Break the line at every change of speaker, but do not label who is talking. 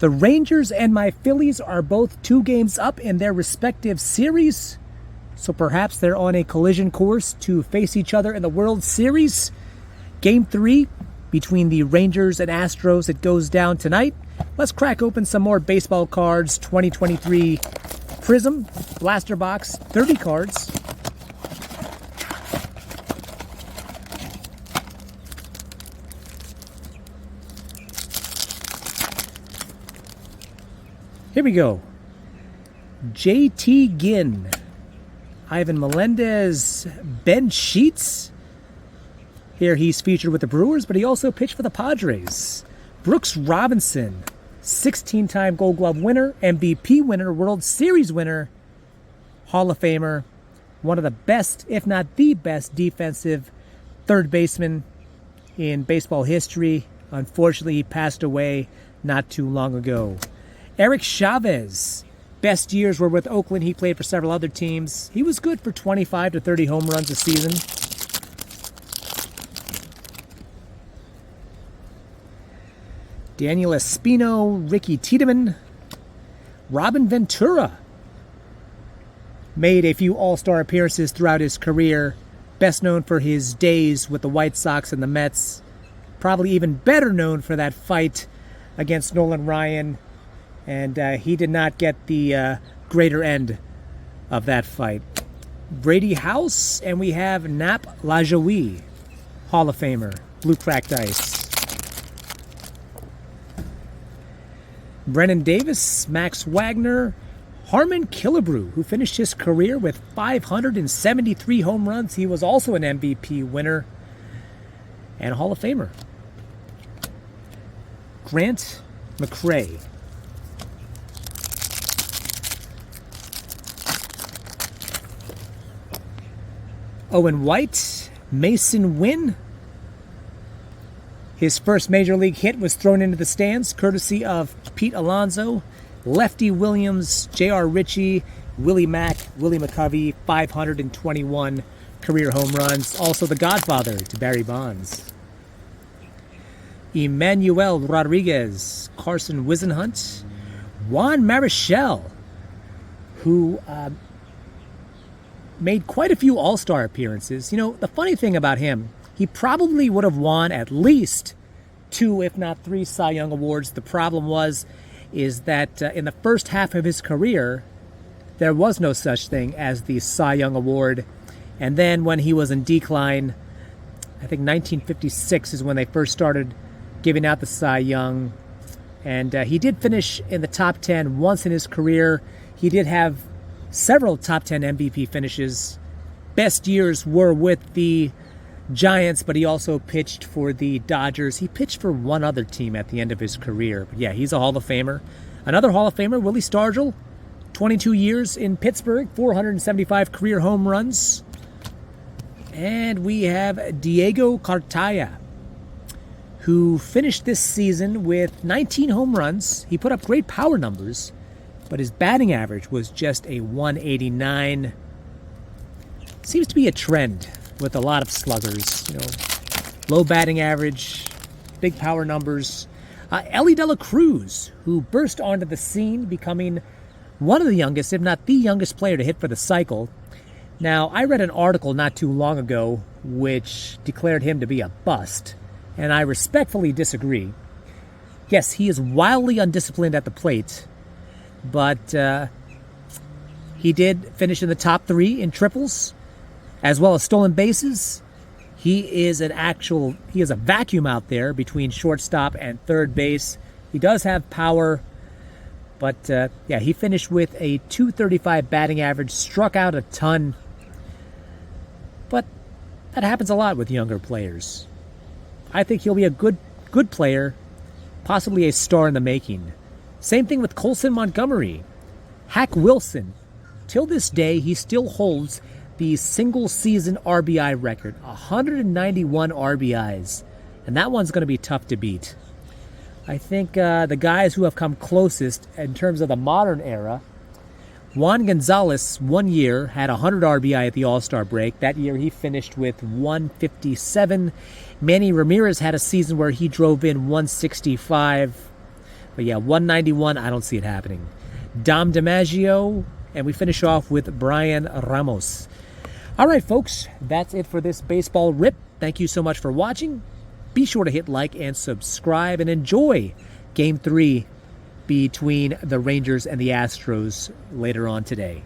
The Rangers and my Phillies are both 2 games up in their respective series, so perhaps they're on a collision course to face each other in the World Series. Game 3 between the Rangers and Astros, it goes down tonight. Let's crack open some more baseball cards. 2023 Prizm Blaster Box, 30 cards. Here we go. JT Ginn, Ivan Melendez, Ben Sheets. Here he's featured with the Brewers, but he also pitched for the Padres. Brooks Robinson, 16-time Gold Glove winner, MVP winner, World Series winner, Hall of Famer, one of the best, if not the best, defensive third baseman in baseball history. Unfortunately, he passed away not too long ago. Eric Chavez, best years were with Oakland. He played for several other teams. He was good for 25 to 30 home runs a season. Daniel Espino, Ricky Tiedemann, Robin Ventura. Made a few All-Star appearances throughout his career. Best known for his days with the White Sox and the Mets. Probably even better known for that fight against Nolan Ryan. And he did not get the greater end of that fight. Brady House, and we have Nap Lajoie, Hall of Famer, blue cracked ice. Brennan Davis, Max Wagner, Harmon Killebrew, who finished his career with 573 home runs. He was also an MVP winner and a Hall of Famer. Grant McCray. Owen White, Mason Wynn. His first major league hit was thrown into the stands, courtesy of Pete Alonso. Lefty Williams, J.R. Ritchie, Willie Mack, Willie McCovey, 521 career home runs. Also the godfather to Barry Bonds. Emmanuel Rodriguez, Carson Whisenhunt, Juan Marichal, who made quite a few All-Star appearances. You know, the funny thing about him, he probably would have won at least 2, if not 3 Cy Young Awards. The problem is that in the first half of his career, there was no such thing as the Cy Young Award. And then when he was in decline, I think 1956 is when they first started giving out the Cy Young. And he did finish in the top 10 once in his career. He did have several top 10 MVP finishes. Best years were with the Giants, but he also pitched for the Dodgers. He pitched for one other team at the end of his career. But yeah, he's a Hall of Famer. Another Hall of Famer, Willie Stargell, 22 years in Pittsburgh, 475 career home runs. And we have Diego Cartaya, who finished this season with 19 home runs. He put up great power numbers, but his batting average was just a 189. Seems to be a trend with a lot of sluggers. You know, low batting average, big power numbers. Ellie De La Cruz, who burst onto the scene, becoming one of the youngest, if not the youngest player to hit for the cycle. Now, I read an article not too long ago which declared him to be a bust, and I respectfully disagree. Yes, he is wildly undisciplined at the plate, but he did finish in the top 3 in triples, as well as stolen bases. He is a vacuum out there between shortstop and third base. He does have power, but yeah, he finished with a 235 batting average, struck out a ton. But that happens a lot with younger players. I think he'll be a good player, possibly a star in the making. Same thing with Colson Montgomery. Hack Wilson, till this day, he still holds the single-season RBI record, 191 RBIs, and that one's going to be tough to beat. I think the guys who have come closest in terms of the modern era, Juan Gonzalez, 1 year, had 100 RBI at the All-Star break. That year he finished with 157. Manny Ramirez had a season where he drove in 165. But yeah, 191, I don't see it happening. Dom DiMaggio, and we finish off with Brian Ramos. All right, folks, that's it for this baseball rip. Thank you so much for watching. Be sure to hit like and subscribe and enjoy Game 3 between the Rangers and the Astros later on today.